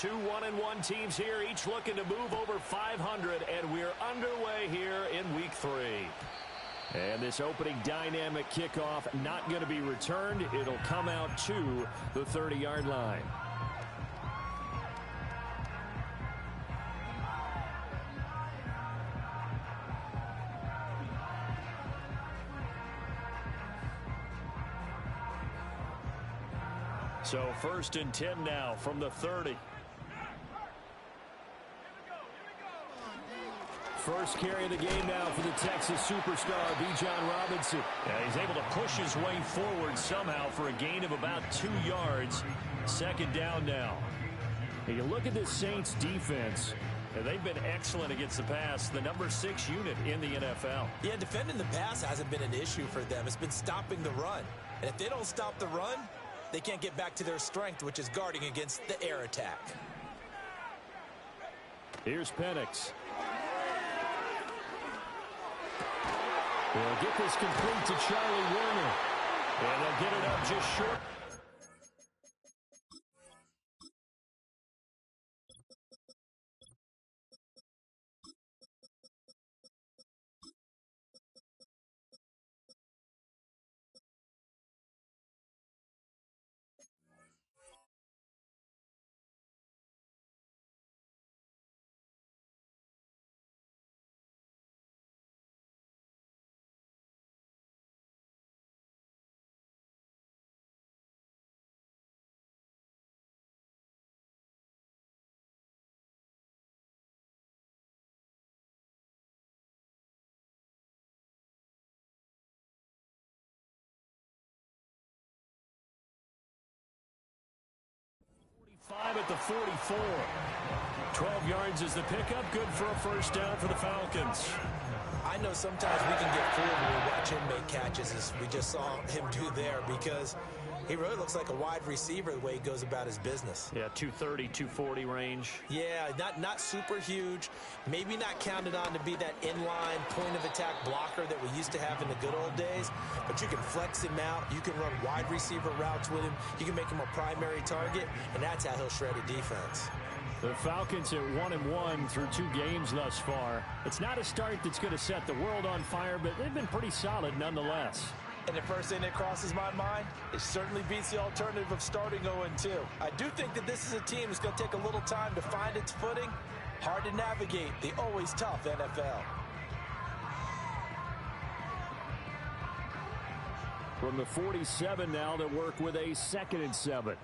Two 1-1 teams here, each looking to move over 500, and we're underway here in week 3. And this opening dynamic kickoff not going to be returned. It'll come out to the 30-yard line. So 1st and 10 now from the 30. First carry of the game now for the Texas superstar, Bijan Robinson. Yeah, he's able to push his way forward somehow for a gain of about 2 yards. 2nd down now. And you look at this Saints defense. They've been excellent against the pass, the number 6 unit in the NFL. Yeah, defending the pass hasn't been an issue for them. It's been stopping the run. And if they don't stop the run, they can't get back to their strength, which is guarding against the air attack. Here's Penix. They'll get this complete to Charlie Warner. And they'll get it up just short. Five at the 44. 12 yards is the pickup. Good for a first down for the Falcons. I know sometimes we can get fooled when we watch him make catches, as we just saw him do there, because he really looks like a wide receiver the way he goes about his business. Yeah, 230, 240 range. Yeah, not super huge. Maybe not counted on to be that inline point-of-attack blocker that we used to have in the good old days. But you can flex him out. You can run wide receiver routes with him. You can make him a primary target, and that's how he'll shred a defense. The Falcons at 1-1 through 2 games thus far. It's not a start that's going to set the world on fire, but they've been pretty solid nonetheless. And the first thing that crosses my mind, it certainly beats the alternative of starting 0-2. I do think that this is a team that's going to take a little time to find its footing. Hard to navigate the always tough NFL. From the 47 now to work with a 2nd and 7.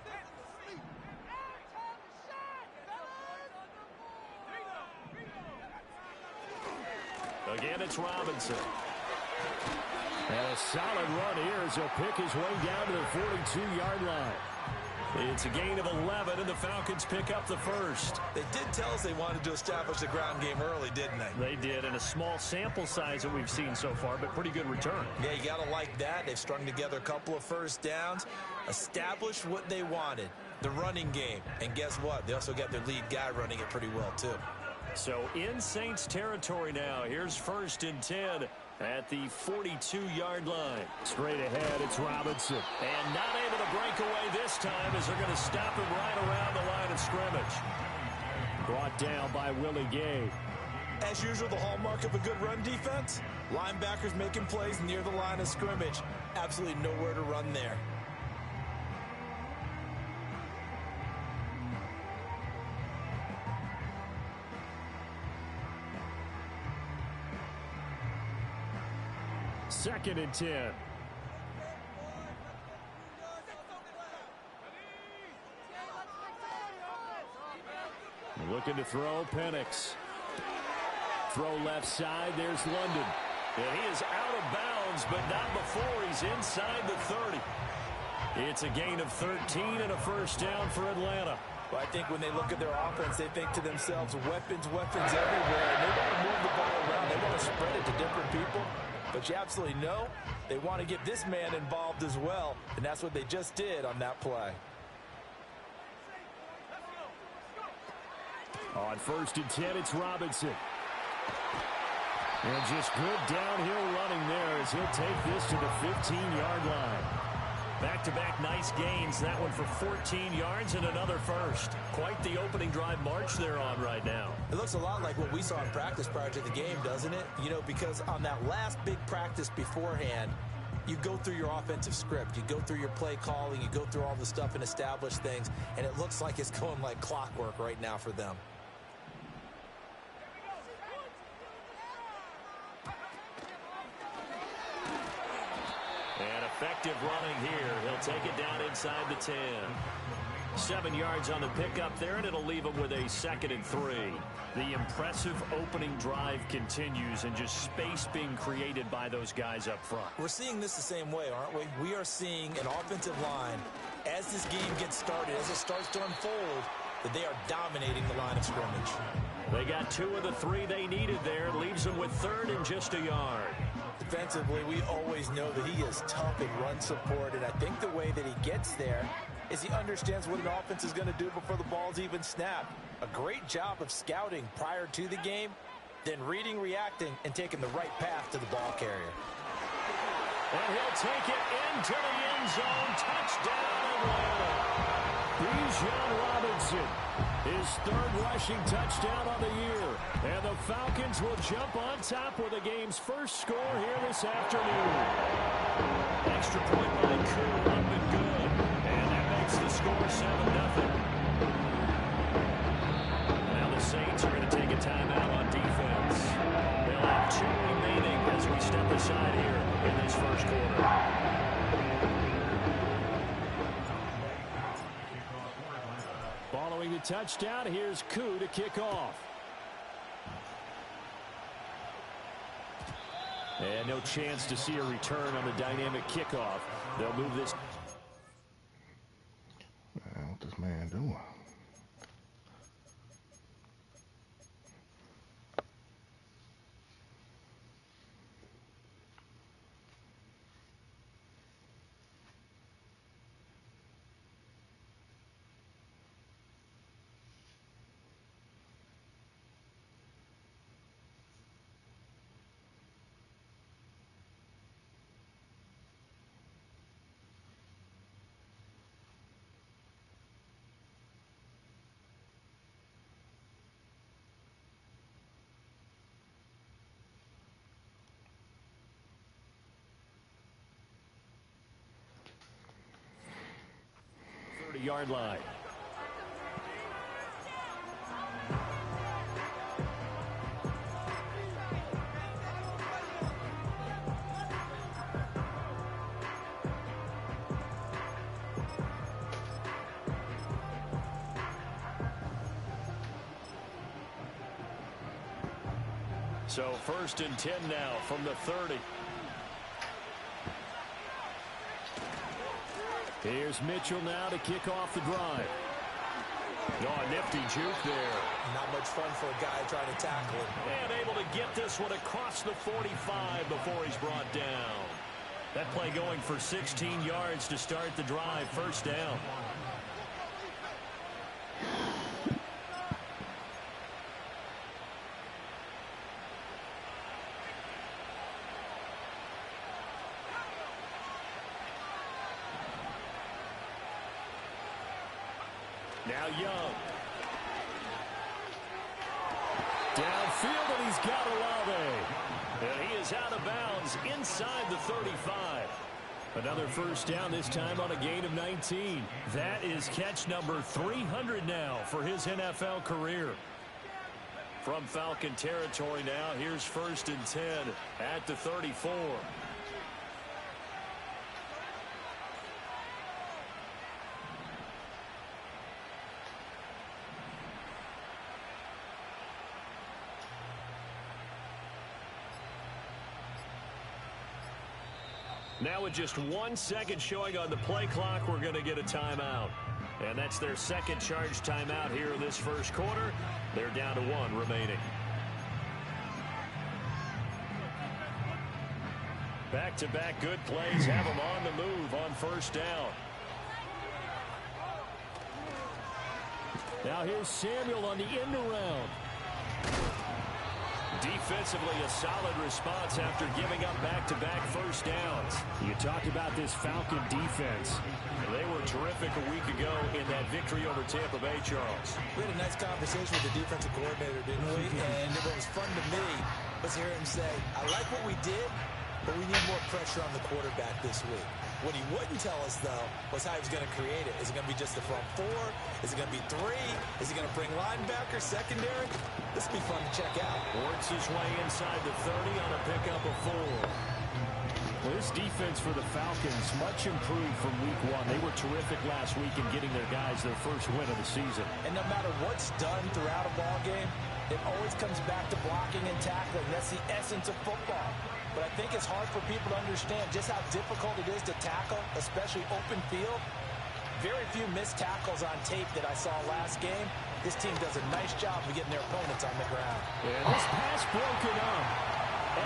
Again, it's Robinson. And a solid run here as he'll pick his way down to the 42-yard line. It's a gain of 11, and the Falcons pick up the first. They did tell us they wanted to establish the ground game early, didn't they? They did, and a small sample size that we've seen so far, but pretty good return. Yeah, you got to like that. They've strung together a couple of first downs, established what they wanted, the running game. And guess what? They also got their lead guy running it pretty well, too. So in Saints territory now. Here's 1st and 10 at the 42-yard line. Straight ahead, it's Robinson. And not able to break away this time as they're going to stop him right around the line of scrimmage. Brought down by Willie Gay. As usual, the hallmark of a good run defense, linebackers making plays near the line of scrimmage. Absolutely nowhere to run there. Second and 10. Looking to throw, Penix. Throw left side, there's London. And he is out of bounds, but not before he's inside the 30. It's a gain of 13 and a first down for Atlanta. Well, I think when they look at their offense, they think to themselves, weapons everywhere. And they want to move the ball around. They want to spread it to different people. But you absolutely know they want to get this man involved as well, and that's what they just did on that play. On 1st and 10, it's Robinson. And just good downhill running there as he'll take this to the 15-yard line. Back-to-back nice gains. That one for 14 yards and another first. Quite the opening drive march they're on right now. It looks a lot like what we saw in practice prior to the game, doesn't it? You know, because on that last big practice beforehand, you go through your offensive script. You go through your play calling. You go through all the stuff and establish things. And it looks like it's going like clockwork right now for them. And effective running here. He'll take it down inside the 10. 7 yards on the pickup there, and it'll leave him with a 2nd and 3. The impressive opening drive continues, and just space being created by those guys up front. We're seeing this the same way, aren't we? We are seeing an offensive line, as this game gets started, as it starts to unfold, that they are dominating the line of scrimmage. They got 2 of the 3 they needed there. Leaves them with 3rd and just a yard. Defensively, we always know that he is tough in run support, and I think the way that he gets there is he understands what an offense is going to do before the ball's even snapped. A great job of scouting prior to the game, then reading, reacting, and taking the right path to the ball carrier. And he'll take it into the end zone. Touchdown, Atlanta. Bijan Robinson, his 3rd rushing touchdown on the year. And the Falcons will jump on top with the game's first score here this afternoon. Extra point by Koo, up and good. And that makes the score 7-0. Now the Saints are going to take a timeout on defense. They'll have 2 remaining as we step aside here in this first quarter. Following the touchdown, here's Koo to kick off. And no chance to see a return on the dynamic kickoff. They'll move this. What this man doing? Yard line. So 1st and 10 now from the 30. Here's Mitchell now to kick off the drive. Oh, nifty juke there. Not much fun for a guy trying to tackle him. And able to get this one across the 45 before he's brought down. That play going for 16 yards to start the drive. 1st down. Now Young. Downfield, and he's got Olave. And he is out of bounds inside the 35. Another 1st down, this time on a gain of 19. That is catch number 300 now for his NFL career. From Falcon territory now, here's 1st and 10 at the 34. Now with just 1 second showing on the play clock, we're going to get a timeout. And that's their 2nd charge timeout here in this first quarter. They're down to 1 remaining. Back-to-back good plays have them on the move on 1st down. Now here's Samuel on the end around. Defensively, a solid response after giving up back-to-back first downs. You talked about this Falcon defense. They were terrific a week ago in that victory over Tampa Bay, Charles. We had a nice conversation with the defensive coordinator, didn't we? And what was fun to me was hear him say, I like what we did, but we need more pressure on the quarterback this week. What he wouldn't tell us, though, was how he was going to create it. Is it going to be just the front four? Is it going to be three? Is he going to bring linebackers, secondary? This will be fun to check out. Works his way inside the 30 on a pickup of 4. Well, this defense for the Falcons, much improved from week 1. They were terrific last week in getting their guys their first win of the season. And no matter what's done throughout a ball game, it always comes back to blocking and tackling. That's the essence of football. But I think it's hard for people to understand just how difficult it is to tackle, especially open field. Very few missed tackles on tape that I saw last game. This team does a nice job of getting their opponents on the ground. And this pass broken up.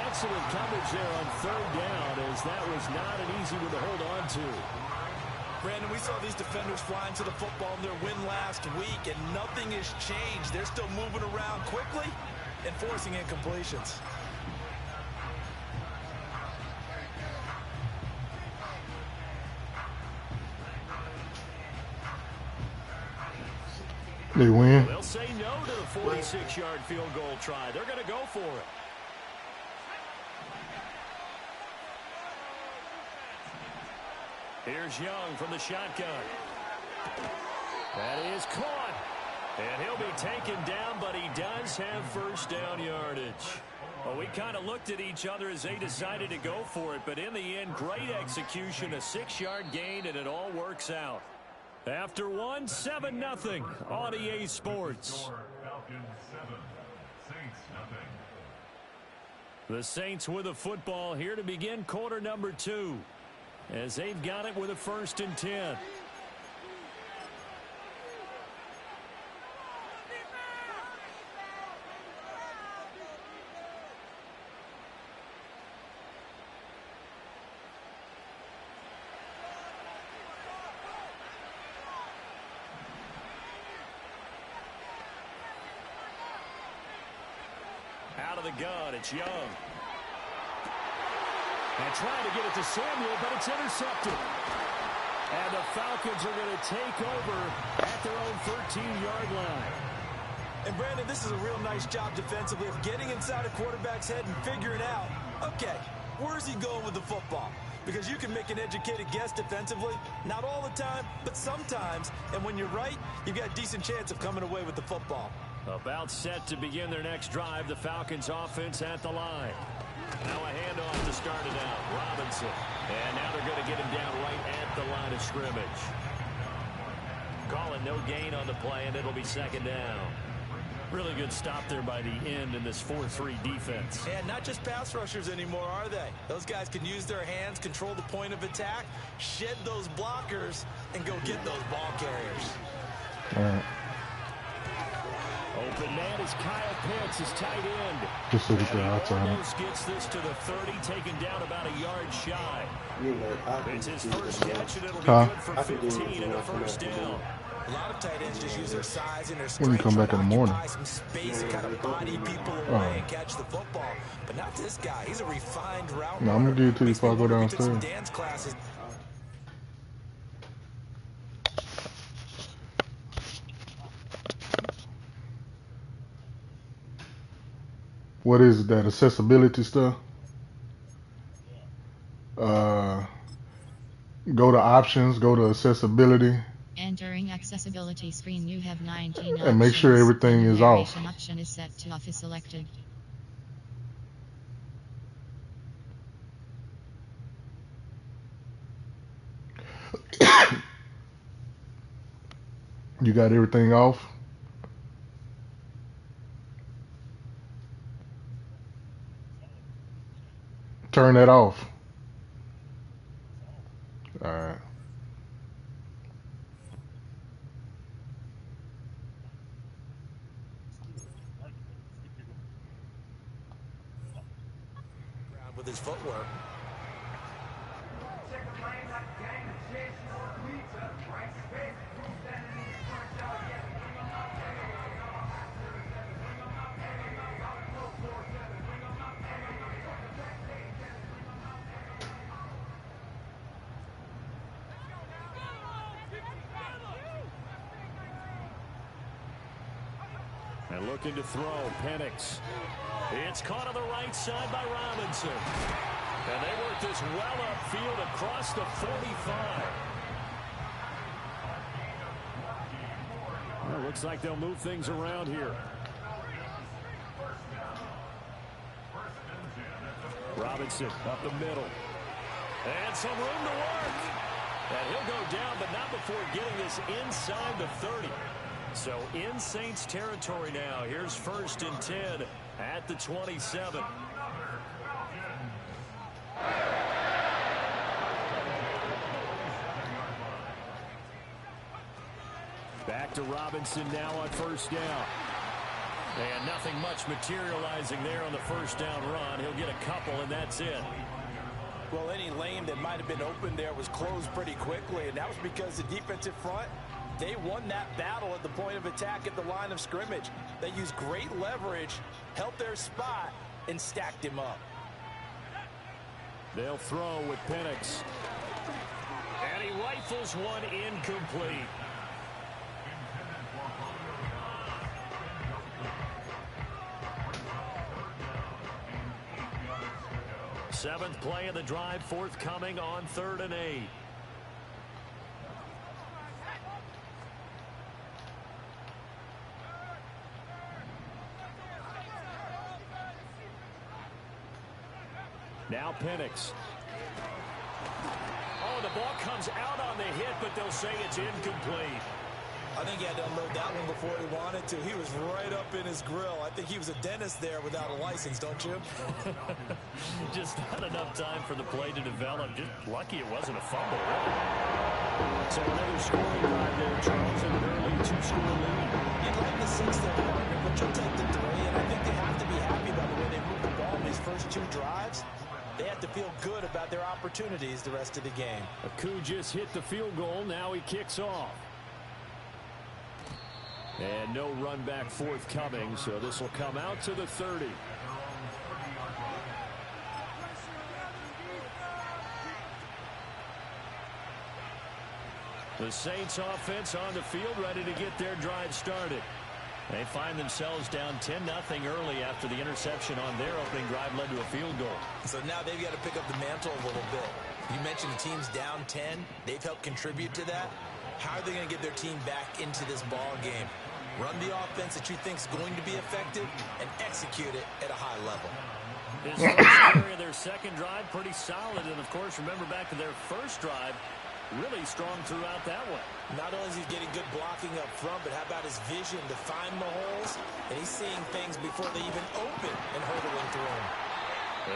Excellent coverage there on 3rd down, as that was not an easy one to hold on to. Brandon, we saw these defenders flying to the football in their win last week, and nothing has changed. They're still moving around quickly and forcing incompletions. They win. They'll say no to the 46-yard field goal try. They're going to go for it. Here's Young from the shotgun. That is caught. And he'll be taken down, but he does have first down yardage. Well, we kind of looked at each other as they decided to go for it, but in the end, great execution, a 6-yard gain, and it all works out. After 1, 7-0 on EA Sports. The Saints with a football here to begin quarter number 2, as they've got it with a 1st and 10. Out of the gun, it's Young. And trying to get it to Samuel, but it's intercepted. And the Falcons are going to take over at their own 13-yard line. And, Brandon, this is a real nice job defensively of getting inside a quarterback's head and figuring out, okay, where's he going with the football? Because you can make an educated guess defensively, not all the time, but sometimes. And when you're right, you've got a decent chance of coming away with the football. About set to begin their next drive, the Falcons offense at the line. Now a handoff to start it out. Robinson. And now they're going to get him down right at the line of scrimmage. Calling no gain on the play, and it'll be 2nd down. Really good stop there by the end in this 4-3 defense. And not just pass rushers anymore, are they? Those guys can use their hands, control the point of attack, shed those blockers, and go get those ball carriers. All right. Open man is Kyle Pitts, his tight end. Just so we can outside him. Almost gets this to the 30, taken down about a yard shy. It's his first catch, and it'll be good for 15 and a 1st down. A lot of tight ends just use their size and their When you strength come back in the morning. some space and kind of body people away and catch the football. But not this guy. He's a refined route. No, I'm gonna give it to you before I go We took some downstairs. dance classes. What is that accessibility stuff? Go to options, go to accessibility. Entering accessibility screen, you have 19 And make sure options. everything is off. Narration option is set to off is selected. You got everything off? Turn that off. All right. With his footwork. And looking to throw, Penix. It's caught on the right side by Robinson. And they work this well upfield across the 45. Well, looks like they'll move things around here. Robinson up the middle. And some room to work. And he'll go down, but not before getting this inside the 30. So in Saints territory now. Here's 1st and 10 at the 27. Back to Robinson now on 1st down. And nothing much materializing there on the 1st down run. He'll get a couple, and that's it. Well, any lane that might have been open there was closed pretty quickly, and that was because the defensive front, they won that battle at the point of attack at the line of scrimmage. They used great leverage, held their spot, and stacked him up. They'll throw with Penix. And he rifles one incomplete. Seventh play of the drive forthcoming on 3rd and 8. Now Penix. Oh, the ball comes out on the hit, but they'll say it's incomplete. I think he had to unload that one before he wanted to. He was right up in his grill. I think he was a dentist there without a license, don't you? Just not enough time for the play to develop. Just lucky it wasn't a fumble, really. So another scoring drive there, Charles, and an early 2-score lead. You'd like the 6th there, partner, but you'll take the 3, and I think they have to be happy about the way they moved the ball in these first 2 drives. They have to feel good about their opportunities the rest of the game. Aku just hit the field goal. Now he kicks off. And no run back forthcoming, so this will come out to the 30. The Saints offense on the field, ready to get their drive started. They find themselves down 10-0 early after the interception on their opening drive led to a field goal. So now they've got to pick up the mantle a little bit. You mentioned the team's down 10. They've helped contribute to that. How are they going to get their team back into this ball game? Run the offense that you think is going to be effective and execute it at a high level. This first area of their second drive, pretty solid. And, of course, remember back to their first drive, really strong throughout that one. Not only is he getting good blocking up front, but how about his vision to find the holes? And he's seeing things before they even open and hurdling through them.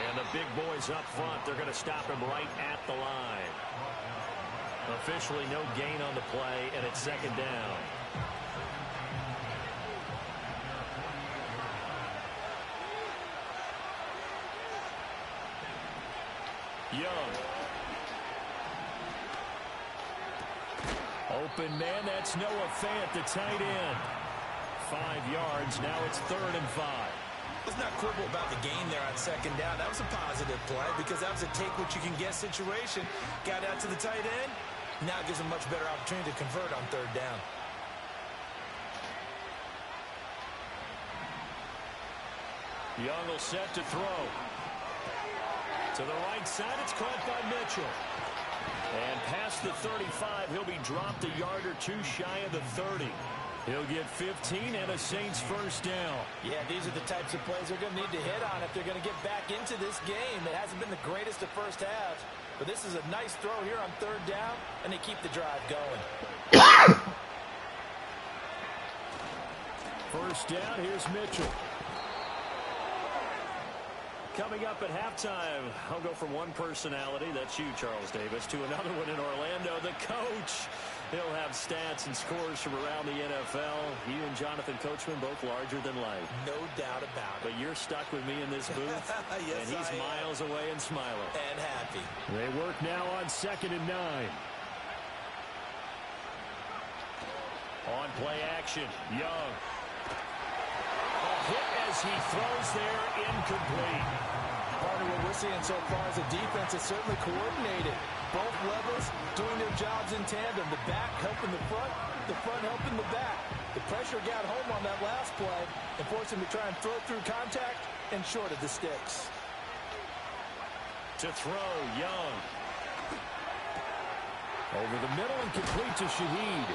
And the big boys up front, they're going to stop him right at the line. Officially no gain on the play, and it's 2nd down. Young. Open man, that's Noah Fant, the tight end. 5 yards, now it's 3rd and 5. Let's not quibble about the gain there on 2nd down. That was a positive play because that was a take-what-you-can-get situation. Got out to the tight end. Now it gives them much better opportunity to convert on 3rd down. Young will set to throw. To the right side, it's caught by Mitchell. And past the 35, he'll be dropped a yard or 2 shy of the 30. He'll get 15 and a Saints 1st down. Yeah, these are the types of plays they're going to need to hit on if they're going to get back into this game. It hasn't been the greatest of first halves, but this is a nice throw here on 3rd down, and they keep the drive going. 1st down, here's Mitchell. Coming up at halftime, I'll go from one personality, that's you, Charles Davis, to another one in Orlando, the coach. He'll have stats and scores from around the NFL. You and Jonathan Coachman both larger than life. No doubt about it. But you're stuck with me in this booth, yes, and he's miles away and smiling. And happy. They work now on 2nd and 9. On play action, Young. A hit as he throws there, incomplete. Part of what we're seeing so far is a defense that's certainly coordinated. Both levels doing their jobs in tandem. The back helping the front helping the back. The pressure got home on that last play and forced him to try and throw through contact and short of the sticks. To throw, Young. Over the middle and complete to Shaheed.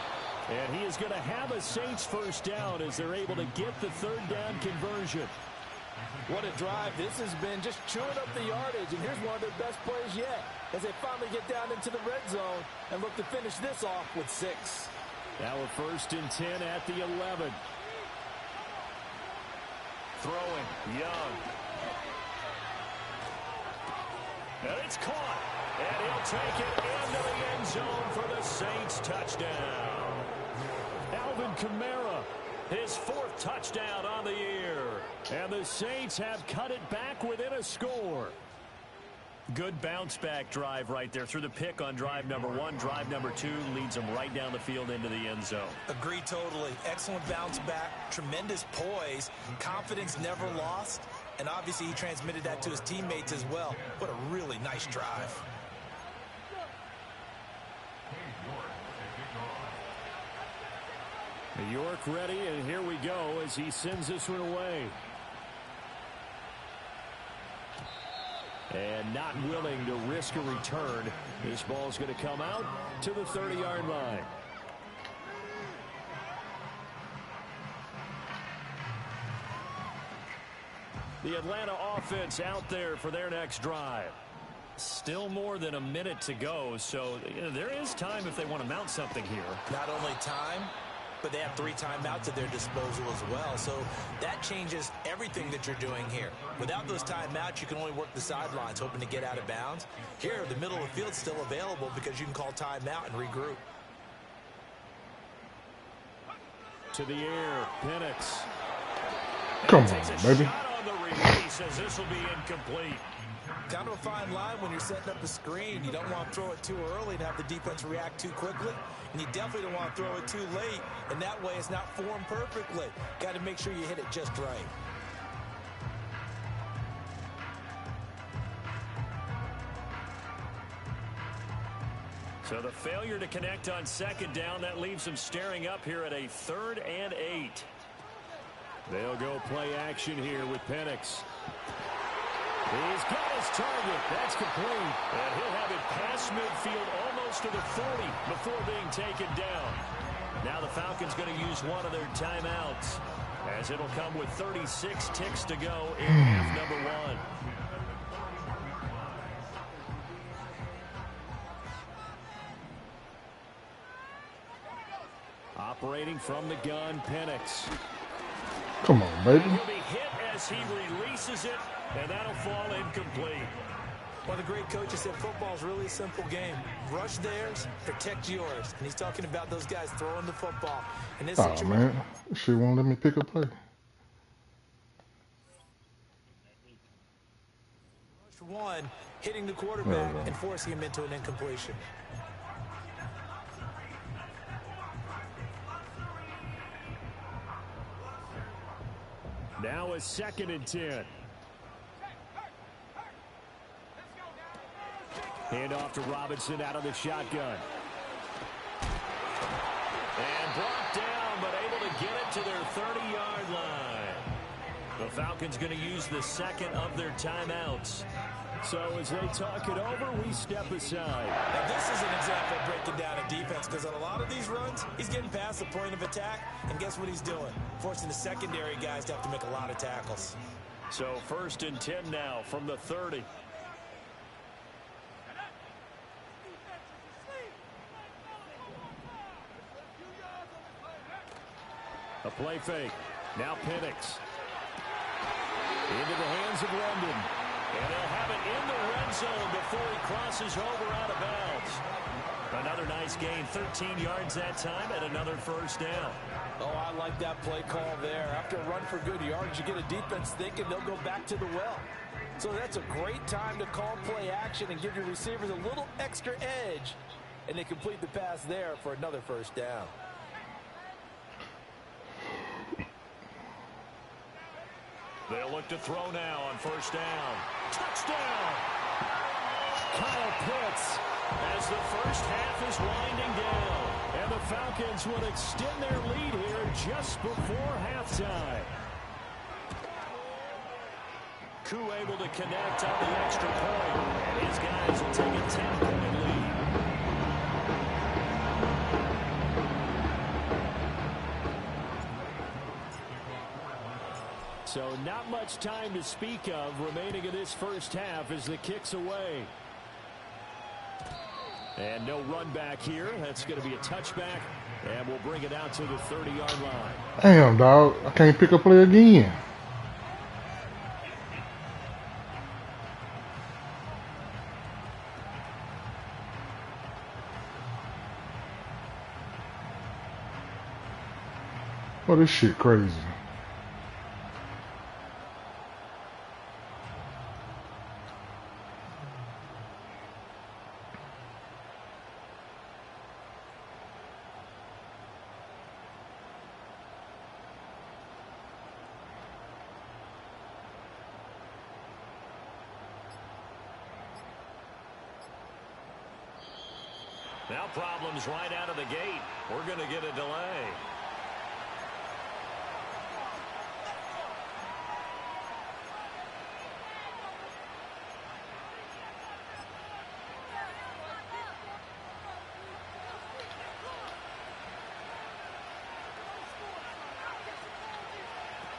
And he is going to have a Saints first down as they're able to get the third down conversion. What a drive this has been, just chewing up the yardage. And here's one of their best plays yet as they finally get down into the red zone and look to finish this off with 6. Now a 1st and 10 at the 11. Throwing, Young. And it's caught. And he'll take it into the end zone for the Saints touchdown. Alvin Kamara, his 4th touchdown on the year. And the Saints have cut it back within a score. Good bounce-back drive right there through the pick on drive number 1. Drive number 2 leads them right down the field into the end zone. Agree totally. Excellent bounce back, tremendous poise, confidence never lost, and obviously he transmitted that to his teammates as well. What a really nice drive. New York ready, and here we go as he sends this one away. And not willing to risk a return. This ball's going to come out to the 30-yard line. The Atlanta offense out there for their next drive. Still more than a minute to go, so there is time if they want to mount something here. Not only time, but they have 3 timeouts at their disposal as well. So that changes everything that you're doing here. Without those timeouts, you can only work the sidelines, hoping to get out of bounds. Here, the middle of the field's still available because you can call timeout and regroup. To the air, Penix. Come on, baby. Shot on the release as this will be incomplete. Kind of a fine line when you're setting up a screen. You don't want to throw it too early and have the defense react too quickly. And you definitely don't want to throw it too late. And that way it's not formed perfectly. Got to make sure you hit it just right. So the failure to connect on 2nd down, that leaves them staring up here at a 3rd and 8. They'll go play action here with Penix. He's got his target. That's complete. And he'll have it past midfield almost to the 40 before being taken down. Now the Falcons going to use one of their timeouts as it'll come with 36 ticks to go in half number 1. Operating from the gun, Penix. Come on, baby. He'll be hit as he releases it, and that'll fall incomplete. One of the great coaches said football's really a simple game. Rush theirs, protect yours. And he's talking about those guys throwing the football. In this Oh, man. She won't let me pick a play. Rush 1, hitting the quarterback and forcing him into an incompletion. Now a 2nd and 10. Hand off to Robinson out of the shotgun. And brought down, but able to get it to their 30-yard line. The Falcons going to use the 2nd of their timeouts. So as they talk it over, we step aside. Now this is an example of breaking down a defense, because on a lot of these runs, he's getting past the point of attack, and guess what he's doing? Forcing the secondary guys to have to make a lot of tackles. So 1st and 10 now from the 30. A play fake. Now Penix. Into the hands of London. And they'll have it in the red zone before he crosses over out of bounds. Another nice gain, 13 yards that time, and another 1st down. Oh, I like that play call there. After a run for good yards, you get a defense thinking they'll go back to the well. So that's a great time to call play action and give your receivers a little extra edge. And they complete the pass there for another 1st down. They'll look to throw now on 1st down. Touchdown! Kyle Pitts as the first half is winding down. And the Falcons will extend their lead here just before halftime. Koo able to connect on the extra point. And his guys will take a 10-point lead. So not much time to speak of remaining in this first half as the kick's away. And no run back here. That's going to be a touchback. And we'll bring it out to the 30-yard line. Damn, dog. I can't pick up play again. Oh, this shit crazy. Now problems right out of the gate. We're going to get a delay.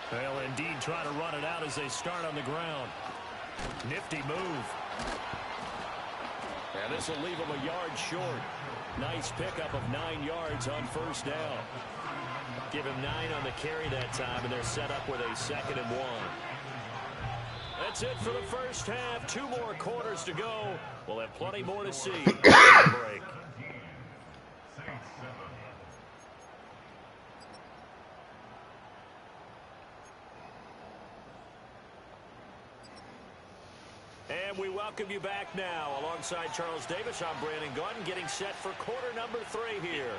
They'll indeed try to run it out as they start on the ground. Nifty move. And this will leave them a yard short. Nice pickup of 9 yards on first down. Give him 9 on the carry that time, and they're set up with a 2nd and 1. That's it for the first half. 2 more quarters to go. We'll have plenty more to see after the break. And we welcome you back now. Alongside Charles Davis, I'm Brandon Gunn, getting set for quarter number 3 here.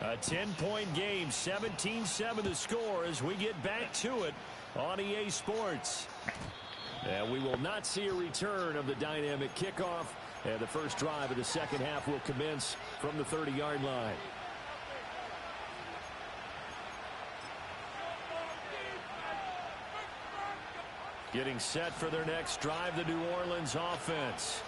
A 10-point game, 17-7 the score as we get back to it on EA Sports. And we will not see a return of the dynamic kickoff. And the first drive of the second half will commence from the 30-yard line. Getting set for their next drive, the New Orleans offense.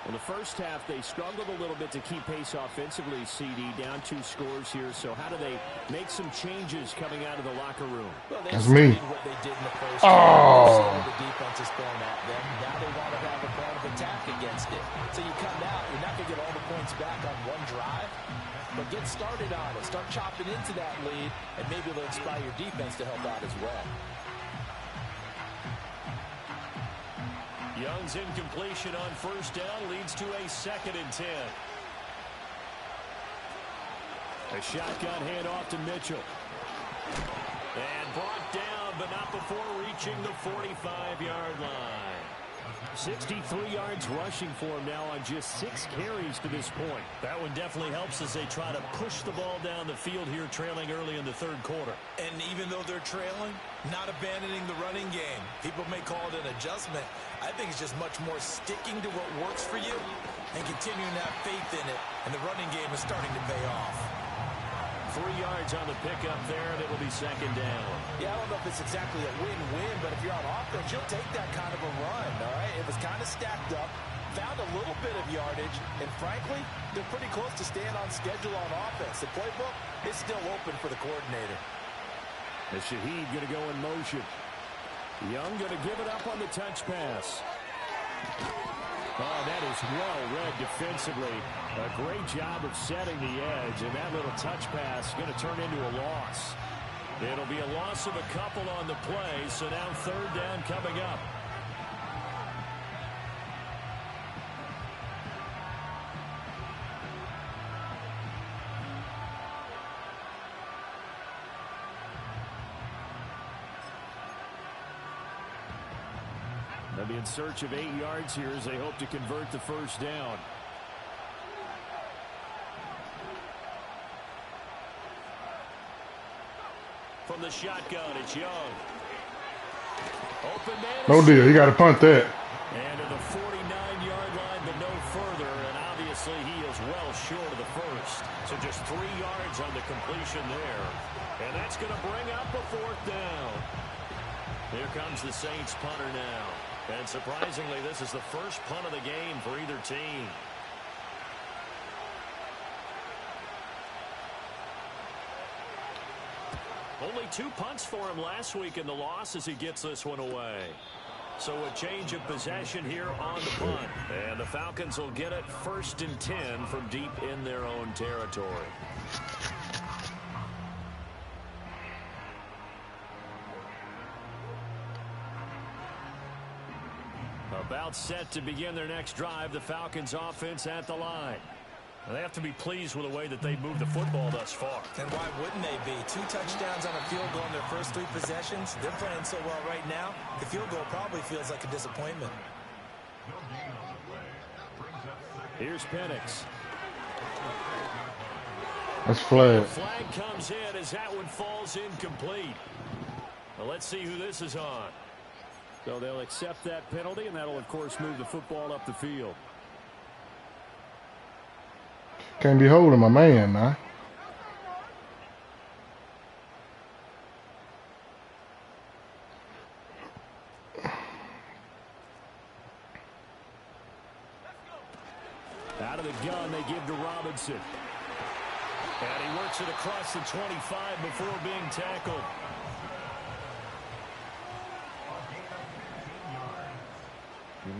Well, the first half, they struggled a little bit to keep pace offensively, CD, down 2 scores here. So how do they make some changes coming out of the locker room? Well, that's me. What they did in the first half. The defense is throwing at them. Now they want to have a plan of attack against it. So you come out, you're not going to get all the points back on one drive, but get started on it. Start chopping into that lead, and maybe it'll inspire your defense to help out as well. Young's incompletion on first down leads to a 2nd and 10. A shotgun handoff to Mitchell. And brought down, but not before reaching the 45-yard line. 63 yards rushing for him now on just 6 carries to this point. That one definitely helps as they try to push the ball down the field here, trailing early in the 3rd quarter. And even though they're trailing, not abandoning the running game. People may call it an adjustment. I think it's just much more sticking to what works for you and continuing to have faith in it. And the running game is starting to pay off. 3 yards on the pickup there, and it'll be 2nd down. Yeah, I don't know if it's exactly a win-win, but if you're on offense, you'll take that kind of a run, all right? It was kind of stacked up, found a little bit of yardage, and frankly, they're pretty close to staying on schedule on offense. The playbook is still open for the coordinator. And Shaheed going to go in motion. Young going to give it up on the touch pass. Oh, that is well read defensively. A great job of setting the edge, and that little touch pass going to turn into a loss. It'll be a loss of a couple on the play, so now 3rd down coming up. They'll be in search of 8 yards here as they hope to convert the first down. From the shotgun, it's Young. Open man. No deal. You got to punt that. And to the 49-yard line, but no further. And obviously, he is well short of the first. So just 3 yards on the completion there. And that's going to bring up a 4th down. Here comes the Saints punter now. And surprisingly, this is the first punt of the game for either team. Only 2 punts for him last week in the loss as he gets this one away. So a change of possession here on the punt. And the Falcons will get it 1st and 10 from deep in their own territory. About set to begin their next drive, the Falcons offense at the line. They have to be pleased with the way that they've moved the football thus far. And why wouldn't they be? 2 touchdowns on a field goal in their first 3 possessions. They're playing so well right now, the field goal probably feels like a disappointment. Here's Penix. That's flag. The flag comes in as that one falls incomplete. Well, let's see who this is on. So they'll accept that penalty, and that'll, of course, move the football up the field. Can't be holding my man now. Out of the gun, they give to Robinson. And he works it across the 25 before being tackled.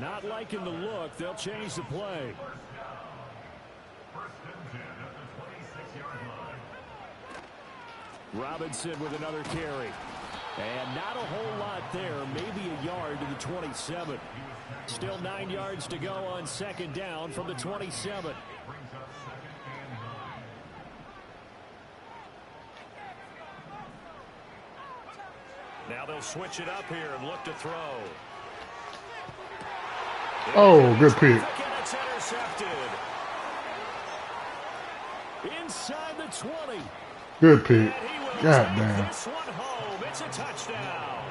Not liking the look. They'll change the play. Robinson with another carry. And not a whole lot there. Maybe a yard to the 27. Still 9 yards to go on 2nd down from the 27. Now they'll switch it up here and look to throw. Oh, good pick. It's intercepted. Inside the 20. Good pick. God damn. This one home. It's a touchdown.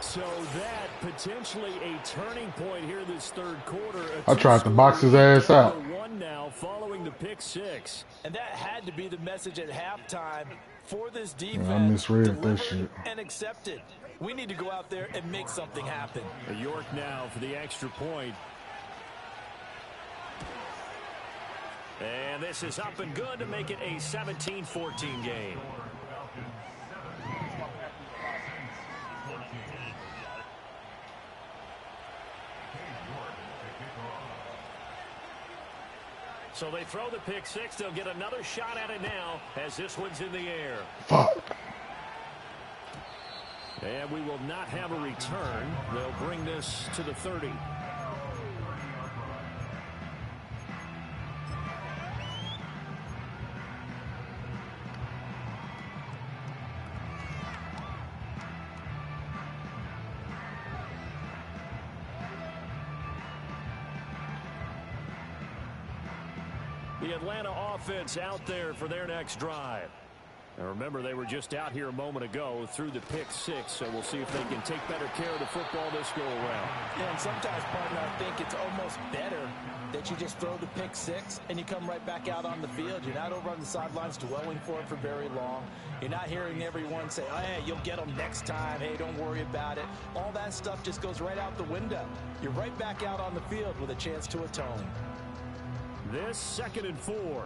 So that potentially a turning point here this 3rd quarter. I tried to box his ass out. 1 now following the pick 6. And that had to be the message at halftime for this defense. Yeah, I misread that Deliver shit. and accept it. We need to go out there and make something happen. York now for the extra point. And this is up and good to make it a 17-14 game. So they throw the pick 6. They'll get another shot at it now as this one's in the air. Fuck. And we will not have a return. They'll bring this to the 30. The Atlanta offense out there for their next drive. Now remember, they were just out here a moment ago through the pick 6, so we'll see if they can take better care of the football this go around. Yeah, and sometimes, partner, I think it's almost better that you just throw the pick 6 and you come right back out on the field. You're not over on the sidelines dwelling for it for very long. You're not hearing everyone say, oh, hey, you'll get them next time. Hey, don't worry about it. All that stuff just goes right out the window. You're right back out on the field with a chance to atone. This 2nd and 4.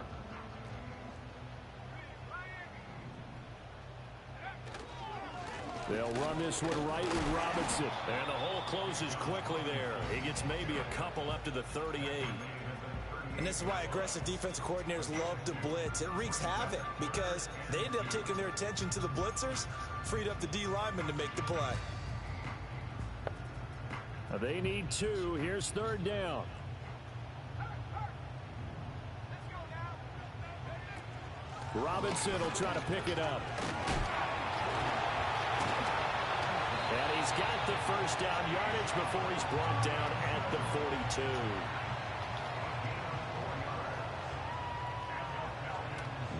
They'll run this one right with Robinson. And the hole closes quickly there. He gets maybe a couple up to the 38. And this is why aggressive defensive coordinators love to blitz. It wreaks havoc because they end up taking their attention to the blitzers, freed up the D lineman to make the play. They need 2. Here's 3rd down. Robinson will try to pick it up. And he's got the 1st down yardage before he's brought down at the 42.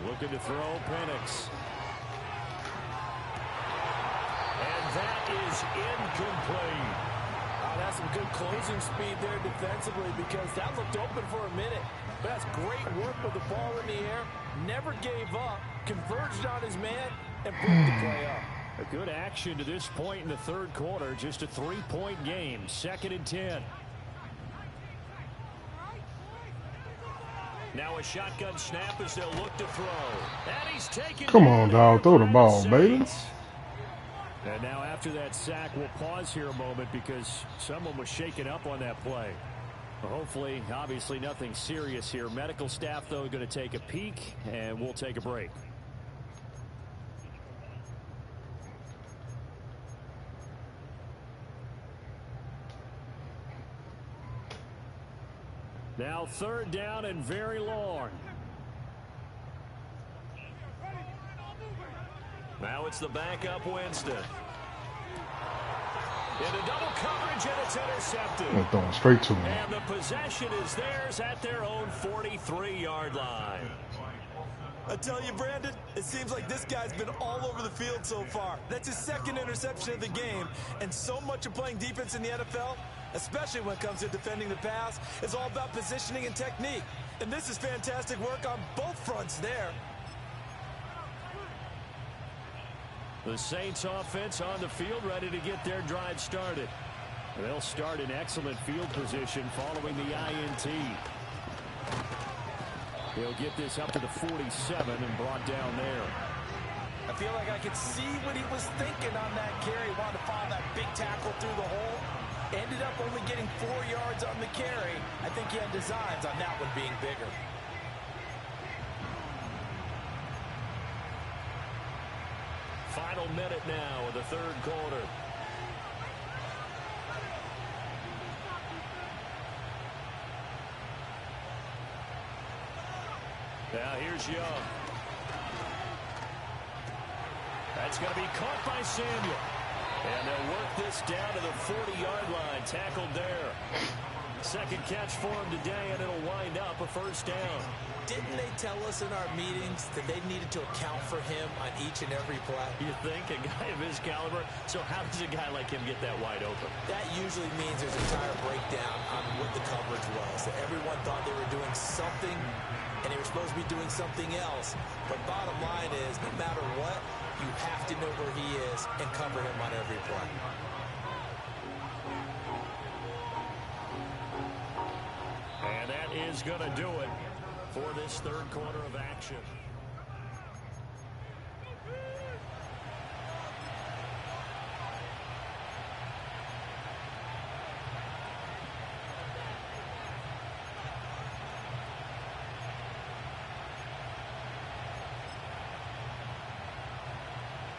Looking to throw, Penix. And that is incomplete. That's some good closing speed there defensively because that looked open for a minute. But that's great work with the ball in the air. Never gave up, converged on his man, and broke the play up. A good action to this point in the third quarter. Just a 3-point game. 2nd and 10. Now a shotgun snap as they'll look to throw. And he's taken. Come on, dog. Throw the ball, baby. And now after that sack, we'll pause here a moment because someone was shaken up on that play. Well, hopefully, obviously nothing serious here. Medical staff, though, going to take a peek, and we'll take a break. Now 3rd down and very long. Now it's the backup Winston. Into double coverage, and it's intercepted. I'm throwing straight to him. And the possession is theirs at their own 43-yard line. I tell you, Brandon, it seems like this guy's been all over the field so far. That's his 2nd interception of the game, and so much of playing defense in the NFL, especially when it comes to defending the pass, is all about positioning and technique. And this is fantastic work on both fronts there. The Saints offense on the field, ready to get their drive started. They'll start in excellent field position following the INT. He'll get this up to the 47 and brought down there. I feel like I could see what he was thinking on that carry. Wanted to follow that big tackle through the hole. Ended up only getting 4 yards on the carry. I think he had designs on that one being bigger. Final minute now of the third quarter. Now here's Young. That's going to be caught by Samuel. And they'll work this down to the 40-yard line. Tackled there. 2nd catch for him today, and it'll wind up a 1st down. Didn't they tell us in our meetings that they needed to account for him on each and every play? You think? A guy of his caliber? So how does a guy like him get that wide open? That usually means there's a entire breakdown on what the coverage was. That everyone thought they were doing something, and they were supposed to be doing something else. But bottom line is, no matter what, you have to know where he is and cover him on every play. And that is going to do it for this third quarter of action.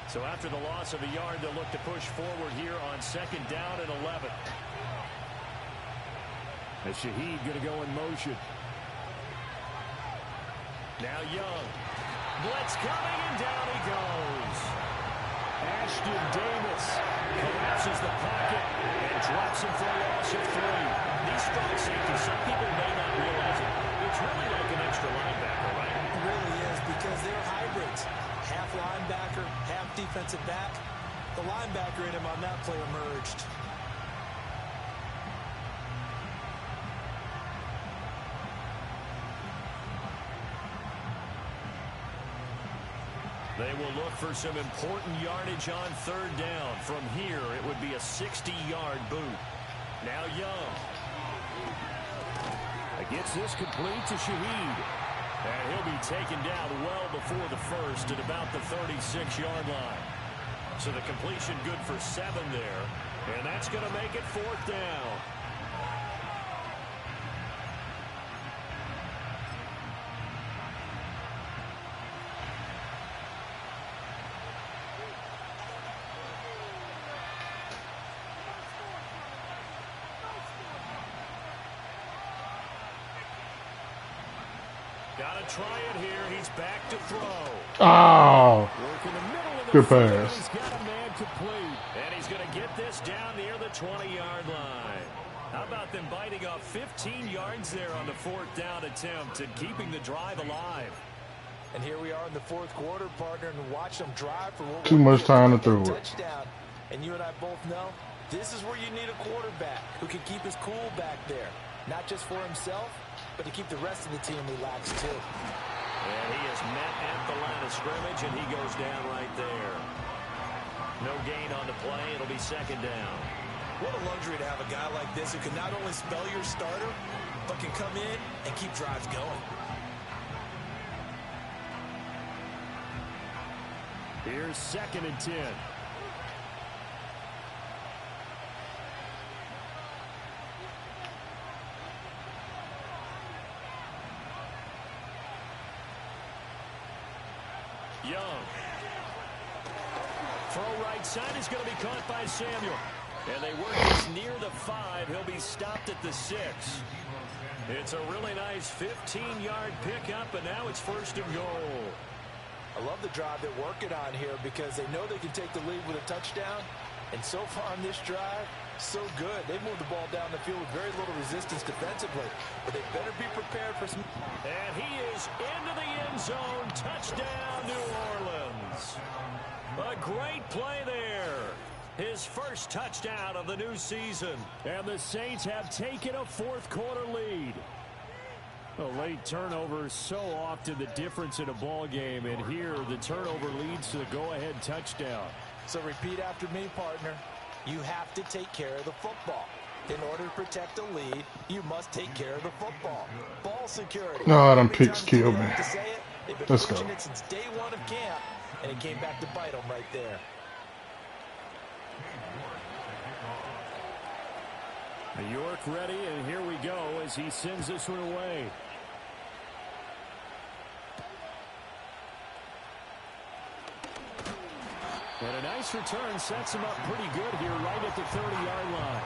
So after the loss of a yard, they'll look to push forward here on 2nd down and 11. As Shaheed going to go in motion. Now Young. Blitz coming, and down he goes. Ashton Davis collapses the pocket and drops him for a loss of 3. These strong safeties, some people may not realize it. It's really like an extra linebacker, right? It really is, because they're hybrids. Half linebacker, half defensive back. The linebacker in him on that play emerged. They will look for some important yardage on 3rd down. From here, it would be a 60-yard boot. Now Young. Gets this complete to Shaheed. And he'll be taken down well before the first at about the 36-yard line. So the completion good for 7 there. And that's going to make it 4th down. Gotta try it here. He's back to throw. Oh, Work in the middle of the good field. pass. He's got a man complete. And he's going to get this down near the 20-yard line. How about them biting off 15 yards there on the 4th down attempt and keeping the drive alive? And here we are in the 4th quarter, partner, and watch them drive for what Too much time to throw it. touchdown. And you and I both know this is where you need a quarterback who can keep his cool back there. Not just for himself, but to keep the rest of the team relaxed too. And he is met at the line of scrimmage, and he goes down right there. No gain on the play. It'll be second down. What a luxury to have a guy like this who can not only spell your starter, but can come in and keep drives going. Here's 2nd and 10. Young. Throw right side is going to be caught by Samuel. And they work this near the 5. He'll be stopped at the 6. It's a really nice 15-yard pickup, and now it's 1st and goal. I love the drive they're working on here because they know they can take the lead with a touchdown. And so far on this drive, so good. They moved the ball down the field with very little resistance defensively. But they better be prepared for some... And he is into the end zone. Touchdown, New Orleans. A great play there. His first touchdown of the new season. And the Saints have taken a 4th quarter lead. A late turnover is so often the difference in a ball game, and here the turnover leads to the go-ahead touchdown. So repeat after me, partner. You have to take care of the football. In order to protect a lead, you must take care of the football. Ball security. No, them picks kill me. Let's go. It since day 1 of camp, and it came back to bite them right there. York ready, and here we go as he sends this one away. And a nice return sets him up pretty good here right at the 30-yard line.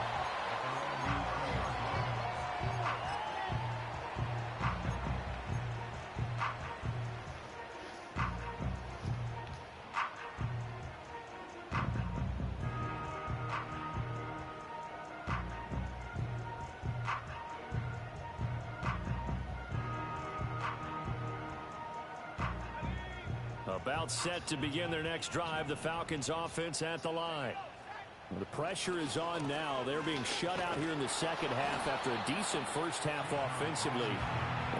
About set to begin their next drive. The Falcons offense at the line. The pressure is on now. They're being shut out here in the second half after a decent first half offensively.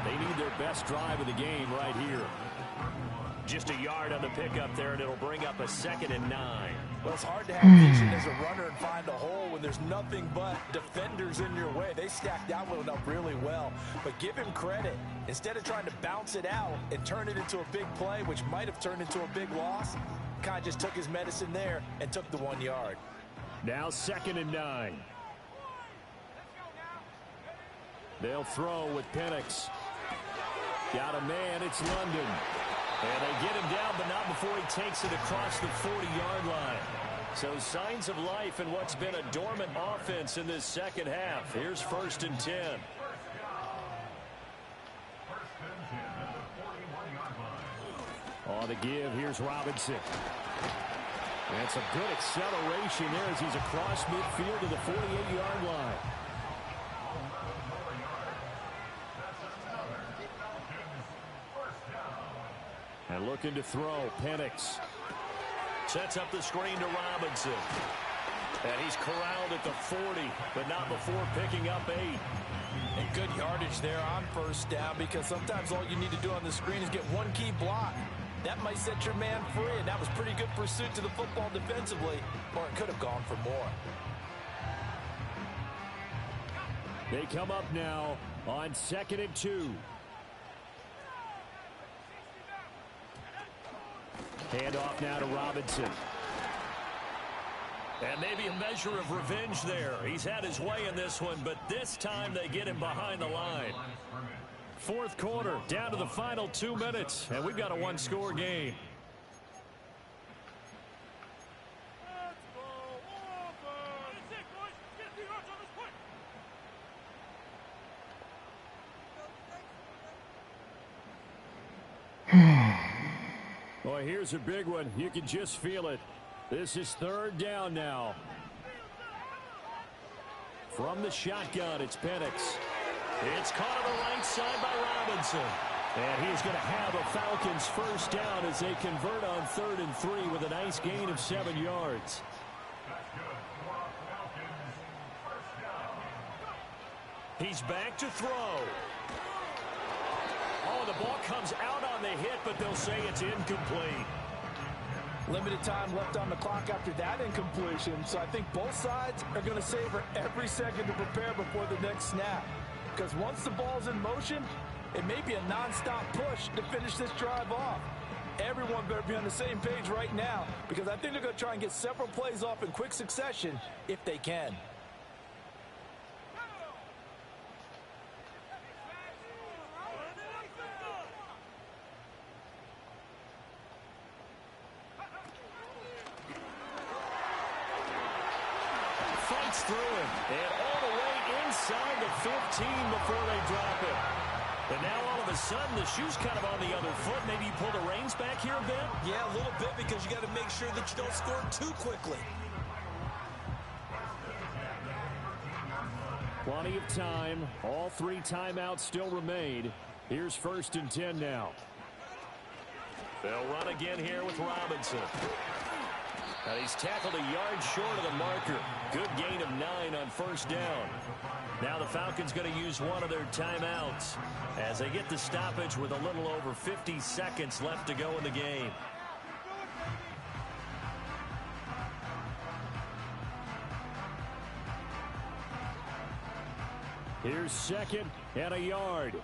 They need their best drive of the game right here. Just a yard on the pickup there, and it'll bring up a 2nd and 9. Well, it's hard to have vision as a runner and find a hole when there's nothing but defenders in your way. They stacked that one up really well. But give him credit. Instead of trying to bounce it out and turn it into a big play, which might have turned into a big loss, kind of just took his medicine there and took the 1 yard. Now 2nd and 9. They'll throw with Penix. Got a man. It's London. And they get him down, but not before he takes it across the 40-yard line. So signs of life in what's been a dormant offense in this second half. Here's 1st and 10. On the give, here's Robinson. And some good acceleration there as he's across midfield to the 48-yard line. And looking to throw, Penix. Sets up the screen to Robinson. And he's corralled at the 40, but not before picking up 8. And good yardage there on 1st down, because sometimes all you need to do on the screen is get one key block. That might set your man free, and that was pretty good pursuit to the football defensively, or it could have gone for more. They come up now on 2nd and 2. Hand off now to Robinson. And maybe a measure of revenge there. He's had his way in this one, but this time they get him behind the line. 4th quarter, down to the final 2 minutes, and we've got a 1-score game. Boy, here's a big one. You can just feel it. This is 3rd down now. From the shotgun, it's Penix. It's caught on the right side by Robinson. And he's going to have a Falcons 1st down as they convert on 3rd and 3 with a nice gain of 7 yards. He's back to throw. Oh, the ball comes out on the hit, but they'll say it's incomplete. Limited time left on the clock after that incompletion, so I think both sides are going to savor every second to prepare before the next snap. Because once the ball's in motion, it may be a non-stop push to finish this drive off. Everyone better be on the same page right now, because I think they're going to try and get several plays off in quick succession if they can. Fights through him, and all the way inside the 15 before they drop it. And now all of a sudden the shoe's kind of on the other foot. Maybe you pull the reins back here a bit? Yeah, a little bit, because you got to make sure that you don't score too quickly. Plenty of time. All 3 timeouts still remain. Here's 1st and 10 now. They'll run again here with Robinson. And he's tackled a yard short of the marker. Good gain of 9 on 1st down. Now the Falcons going to use one of their timeouts as they get the stoppage with a little over 50 seconds left to go in the game. Here's 2nd and a yard.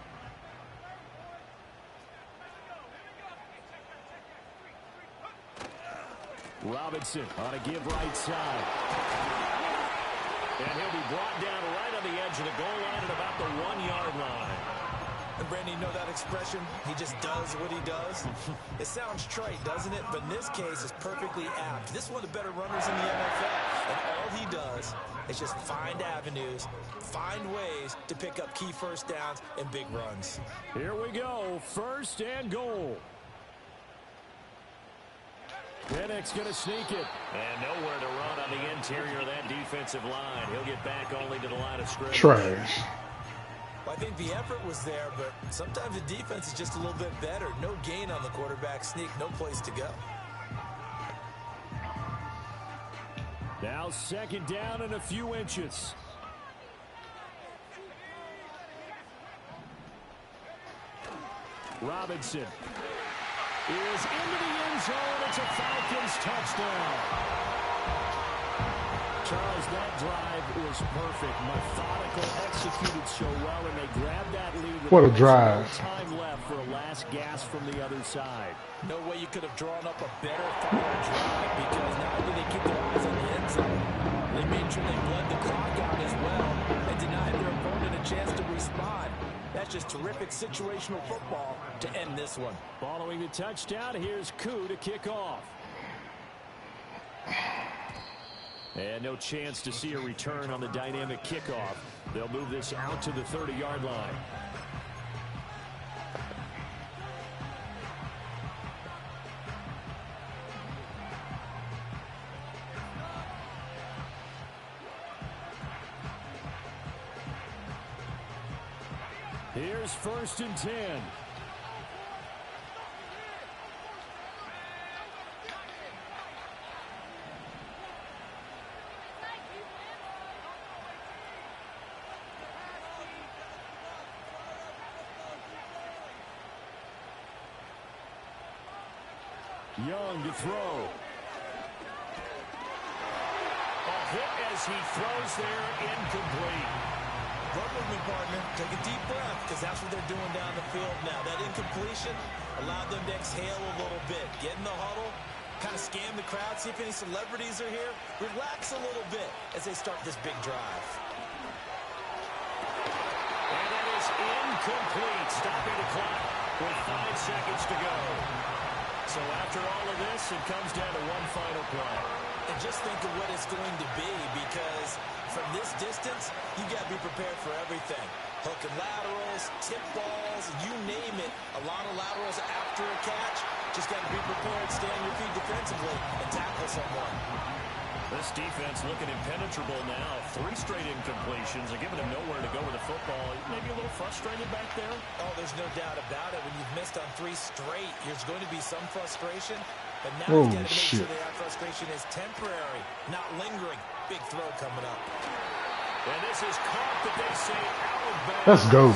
Robinson on a give right side. And he'll be brought down right on the edge of the goal line at about the 1-yard line. And Brandon, you know that expression? He just does what he does. It sounds trite, doesn't it? But in this case, it's perfectly apt. This is one of the better runners in the NFL. And all he does is just find avenues, find ways to pick up key 1st downs and big runs. Here we go. 1st and goal. Penix going to sneak it. And nowhere to run on the interior of that defensive line. He'll get back only to the line of scrimmage. Trash. Well, I think the effort was there, but sometimes the defense is just a little bit better. No gain on the quarterback sneak, no place to go. Now 2nd down and a few inches. Robinson is into the end zone. It's a Falcons touchdown. Charles, that drive was perfect. Methodical, executed so well, and they grabbed that lead. What a drive. No time left for a last gasp from the other side. No way you could have drawn up a better final drive, because not only did they keep their eyes on the end zone, they made sure they bled the clock out as well and denied their opponent a chance to respond. That's just terrific situational football to end this one. Following the touchdown, here's Koo to kick off. And no chance to see a return on the dynamic kickoff. They'll move this out to the 30-yard line. Here's 1st and 10. Young to throw. A hit as he throws there, incomplete. Run with me, partner. Take a deep breath, because that's what they're doing down the field now. That incompletion allowed them to exhale a little bit. Get in the huddle, kind of scan the crowd, see if any celebrities are here. Relax a little bit as they start this big drive. And that is incomplete. Stopping the clock with 5 seconds to go. So after all of this, it comes down to one final play. And just think of what it's going to be, because from this distance, you got to be prepared for everything. Hook and laterals, tip balls, you name it. A lot of laterals after a catch. Just got to be prepared, stay on your feet defensively, and tackle someone. This defense looking impenetrable now. 3 straight incompletions. They're giving him nowhere to go with the football. Maybe a little frustrated back there. Oh, there's no doubt about it. When you've missed on 3 straight, there's going to be some frustration. But now Holy you've got to make shit. sure that frustration is temporary, not lingering. Big throw coming up. And this is caught, but they say out Let's go.